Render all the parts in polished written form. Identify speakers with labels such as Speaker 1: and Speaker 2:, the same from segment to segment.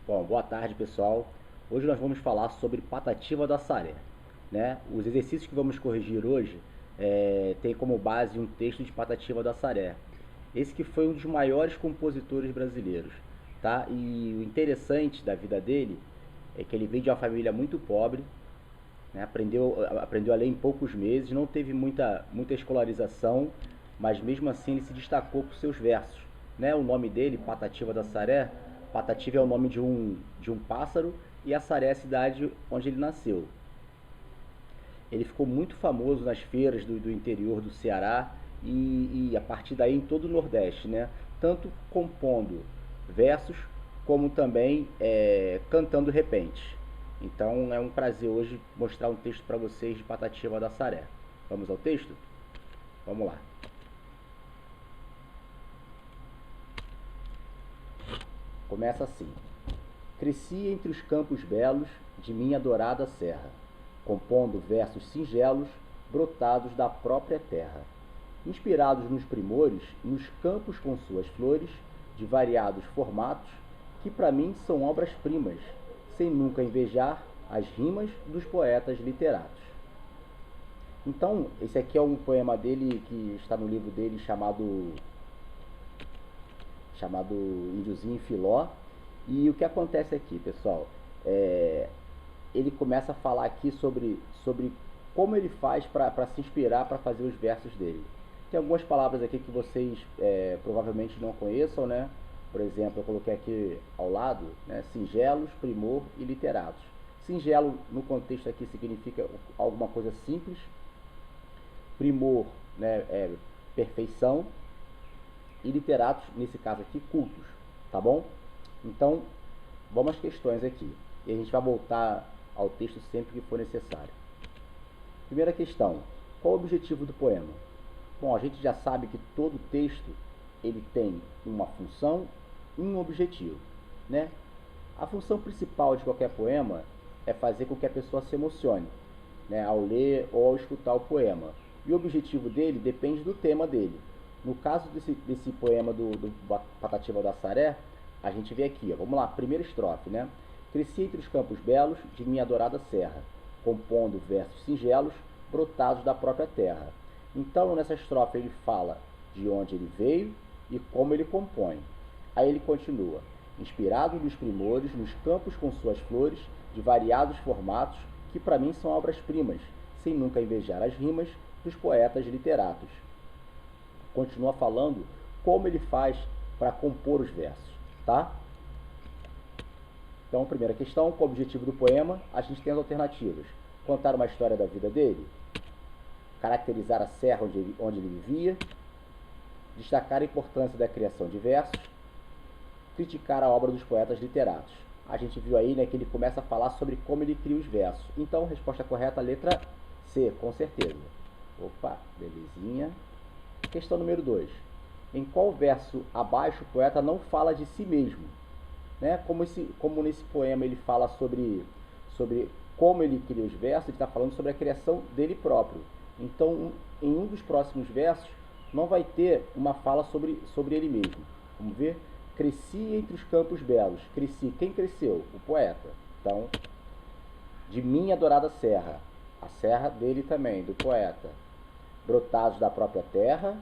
Speaker 1: Bom, boa tarde pessoal. Hoje nós vamos falar sobre Patativa do Assaré, né? Os exercícios que vamos corrigir hoje tem como base um texto de Patativa do Assaré. Esse que foi um dos maiores compositores brasileiros, tá? E o interessante da vida dele é que ele veio de uma família muito pobre, né? Aprendeu a ler em poucos meses, não teve muita escolarização, mas mesmo assim ele se destacou por seus versos, né? O nome dele, Patativa da Saré, Patativa é o nome de um pássaro e Assaré é a cidade onde ele nasceu. Ele ficou muito famoso nas feiras do interior do Ceará e a partir daí em todo o Nordeste, né? Tanto compondo versos como também cantando repente. Então é um prazer hoje mostrar um texto para vocês de Patativa da Saré. Vamos ao texto? Vamos lá. Começa assim: cresci entre os campos belos de minha adorada serra, compondo versos singelos brotados da própria terra, inspirados nos primores, nos campos com suas flores, de variados formatos, que para mim são obras-primas, sem nunca invejar as rimas dos poetas literatos. Então, esse aqui é um poema dele que está no livro dele chamado Índiozinho e Filó. E o que acontece aqui, pessoal, ele começa a falar aqui sobre como ele faz para se inspirar para fazer os versos dele. Tem algumas palavras aqui que vocês provavelmente não conheçam, né? Por exemplo, eu coloquei aqui ao lado, né, singelos, primor e literatos. Singelo, no contexto aqui, significa alguma coisa simples. Primor, né, é perfeição. E literatos, nesse caso aqui, cultos, tá bom? Então, vamos às questões aqui. E a gente vai voltar ao texto sempre que for necessário. Primeira questão: qual o objetivo do poema? Bom, a gente já sabe que todo texto ele tem uma função e um objetivo, né? A função principal de qualquer poema é fazer com que a pessoa se emocione, né, ao ler ou ao escutar o poema. E o objetivo dele depende do tema dele. No caso desse poema do Patativa da Saré, a gente vê aqui, ó, vamos lá, primeira estrofe, né? Cresci entre os campos belos de minha adorada serra, compondo versos singelos brotados da própria terra. Então, nessa estrofe ele fala de onde ele veio e como ele compõe. Aí ele continua: inspirado nos primores, nos campos com suas flores, de variados formatos, que para mim são obras-primas, sem nunca invejar as rimas dos poetas literatos. Continua falando como ele faz para compor os versos, tá? Então, primeira questão: qual o objetivo do poema? A gente tem as alternativas: contar uma história da vida dele, caracterizar a serra onde ele vivia, destacar a importância da criação de versos, criticar a obra dos poetas literatos. A gente viu aí, né, que ele começa a falar sobre como ele cria os versos. Então, resposta correta, letra C, com certeza. Opa, belezinha. Questão número 2. Em qual verso abaixo o poeta não fala de si mesmo? Né? Como nesse poema ele fala sobre como ele cria os versos, ele está falando sobre a criação dele próprio. Então, em um dos próximos versos, não vai ter uma fala sobre ele mesmo. Vamos ver? Cresci entre os campos belos. Cresci. Quem cresceu? O poeta. Então, de minha adorada serra. A serra dele também, do poeta. Brotados da própria terra.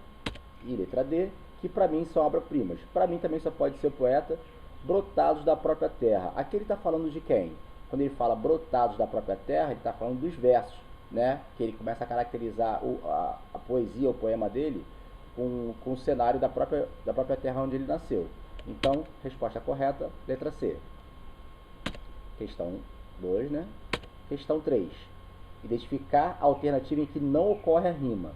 Speaker 1: E letra D, que para mim são obras-primas. Para mim também só pode ser o poeta. Brotados da própria terra. Aqui ele está falando de quem? Quando ele fala brotados da própria terra, ele está falando dos versos, né? Que ele começa a caracterizar a poesia, o poema dele, com o cenário da própria terra onde ele nasceu. Então, resposta correta, letra C. Questão 2, né? Questão 3. Identificar a alternativa em que não ocorre a rima.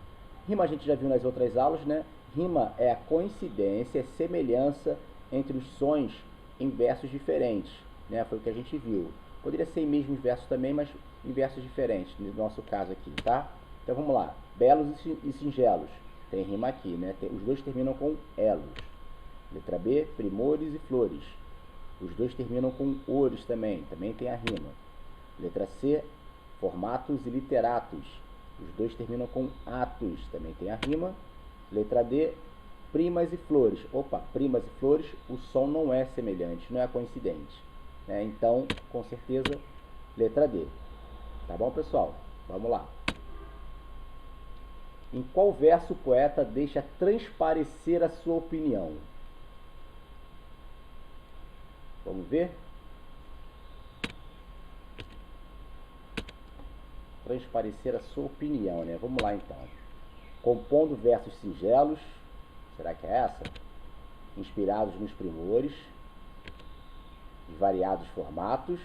Speaker 1: Rima a gente já viu nas outras aulas, né? Rima é a coincidência, a semelhança entre os sons em versos diferentes, né? Foi o que a gente viu. Poderia ser em mesmos versos também, mas em versos diferentes, no nosso caso aqui, tá? Então vamos lá. Belos e singelos. Tem rima aqui, né? Os dois terminam com elos. Letra B, primores e flores. Os dois terminam com ores também tem a rima. Letra C, formatos e literatos. Os dois terminam com atos, também tem a rima. Letra D, primas e flores. Opa, primas e flores, o som não é semelhante, não é coincidente. né? Então, com certeza, letra D. Tá bom, pessoal? Vamos lá. Em qual verso o poeta deixa transparecer a sua opinião? Vamos ver? Transparecer a sua opinião, né? Vamos lá, então. Compondo versos singelos, será que é essa? Inspirados nos primores, de variados formatos,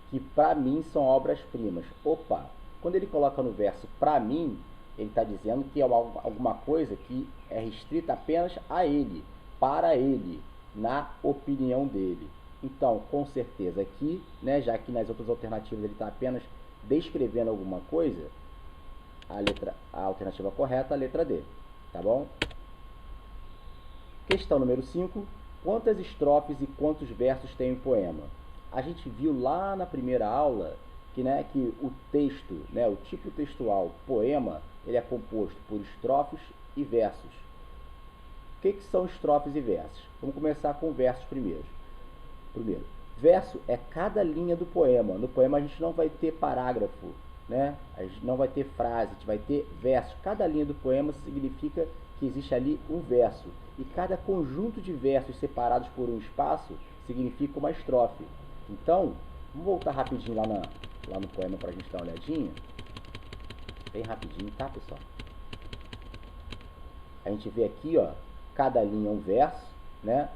Speaker 1: que para mim são obras-primas. Opa! Quando ele coloca no verso para mim, ele está dizendo que é alguma coisa que é restrita apenas a ele, para ele, na opinião dele. Então, com certeza aqui, né, já que nas outras alternativas ele está apenas descrevendo alguma coisa, a alternativa correta é a letra D, tá bom? Questão número 5. Quantas estrofes e quantos versos tem o poema? A gente viu lá na primeira aula que o texto, né, o tipo textual poema, ele é composto por estrofes e versos. O que são estrofes e versos? Vamos começar com versos primeiro. Verso é cada linha do poema. No poema a gente não vai ter parágrafo, né? A gente não vai ter frase, a gente vai ter versos. Cada linha do poema significa que existe ali um verso. E cada conjunto de versos separados por um espaço significa uma estrofe. Então, vamos voltar rapidinho lá no poema para a gente dar uma olhadinha. Bem rapidinho, tá, pessoal? A gente vê aqui, ó, cada linha é um verso, né?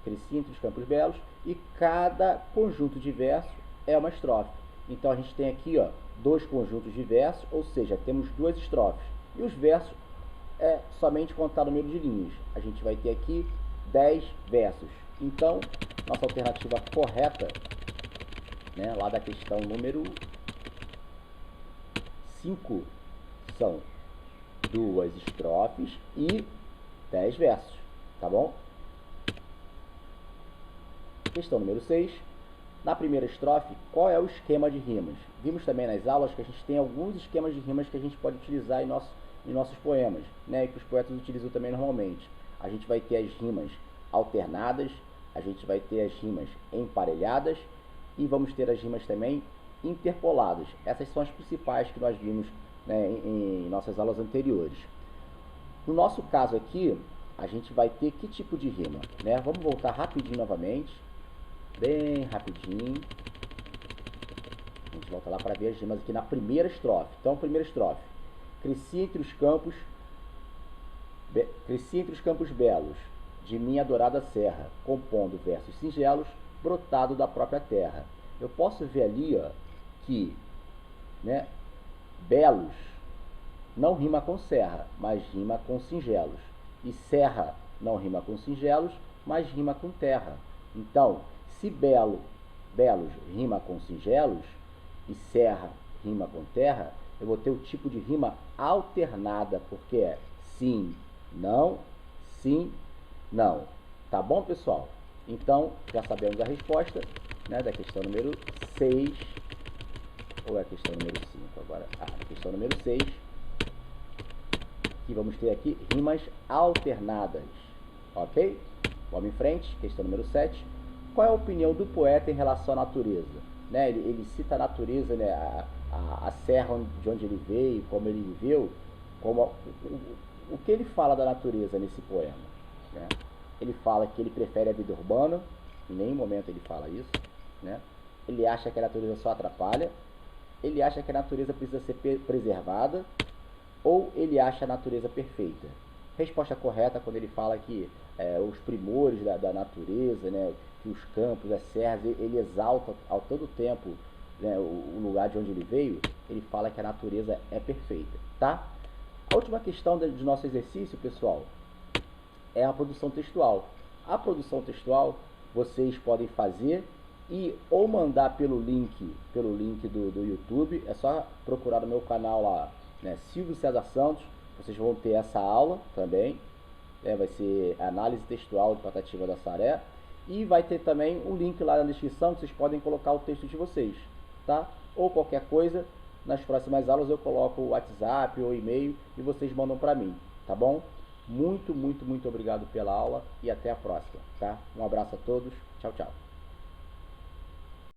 Speaker 1: Cresci entre os campos belos. E cada conjunto de versos é uma estrofe. Então a gente tem aqui, ó, 2 conjuntos de versos, ou seja, temos 2 estrofes. E os versos é somente contar o número de linhas. A gente vai ter aqui 10 versos. Então, nossa alternativa correta, né, lá da questão número 5, são 2 estrofes e 10 versos, tá bom? Questão número 6. Na primeira estrofe, qual é o esquema de rimas? Vimos também nas aulas que a gente tem alguns esquemas de rimas que a gente pode utilizar em nossos poemas, né, que os poetas utilizam também normalmente. A gente vai ter as rimas alternadas, a gente vai ter as rimas emparelhadas e vamos ter as rimas também interpoladas. Essas são as principais que nós vimos, né, em nossas aulas anteriores. No nosso caso aqui, a gente vai ter que tipo de rima, né? Vamos voltar rapidinho novamente, bem rapidinho. A gente volta lá para ver as rimas aqui na primeira estrofe. Então, primeira estrofe. Cresci entre os campos belos de minha adorada serra, compondo versos singelos, brotado da própria terra. Eu posso ver ali, ó, que, né, belos não rima com serra, mas rima com singelos. E serra não rima com singelos, mas rima com terra. Então, se belos rima com singelos e serra rima com terra, eu vou ter o tipo de rima alternada, porque é sim, não. Tá bom, pessoal? Então, já sabemos a resposta, né, da questão número 6, ou é a questão número 5 agora? A questão número 6, que vamos ter aqui rimas alternadas, ok? Vamos em frente, questão número 7. Qual é a opinião do poeta em relação à natureza? Né, ele cita a natureza, né, a serra de onde ele veio, como ele viveu, o que ele fala da natureza nesse poema, né? Ele fala que ele prefere a vida urbana, em nenhum momento ele fala isso, né? Ele acha que a natureza só atrapalha, ele acha que a natureza precisa ser preservada, ou ele acha a natureza perfeita? Resposta correta quando ele fala que os primores da natureza, né, que os campos, as serras, ele exalta ao todo tempo, né, o lugar de onde ele veio, ele fala que a natureza é perfeita, tá? A última questão de nosso exercício, pessoal, é a produção textual. A produção textual vocês podem fazer e ou mandar pelo link do YouTube. É só procurar no meu canal lá, né, Silvio César Santos. Vocês vão ter essa aula também, vai ser análise textual de Patativa da Saré, e vai ter também um link lá na descrição que vocês podem colocar o texto de vocês, tá? Ou qualquer coisa, nas próximas aulas eu coloco o WhatsApp ou e-mail e vocês mandam para mim, tá bom? Muito obrigado pela aula e até a próxima, tá? Um abraço a todos, tchau, tchau.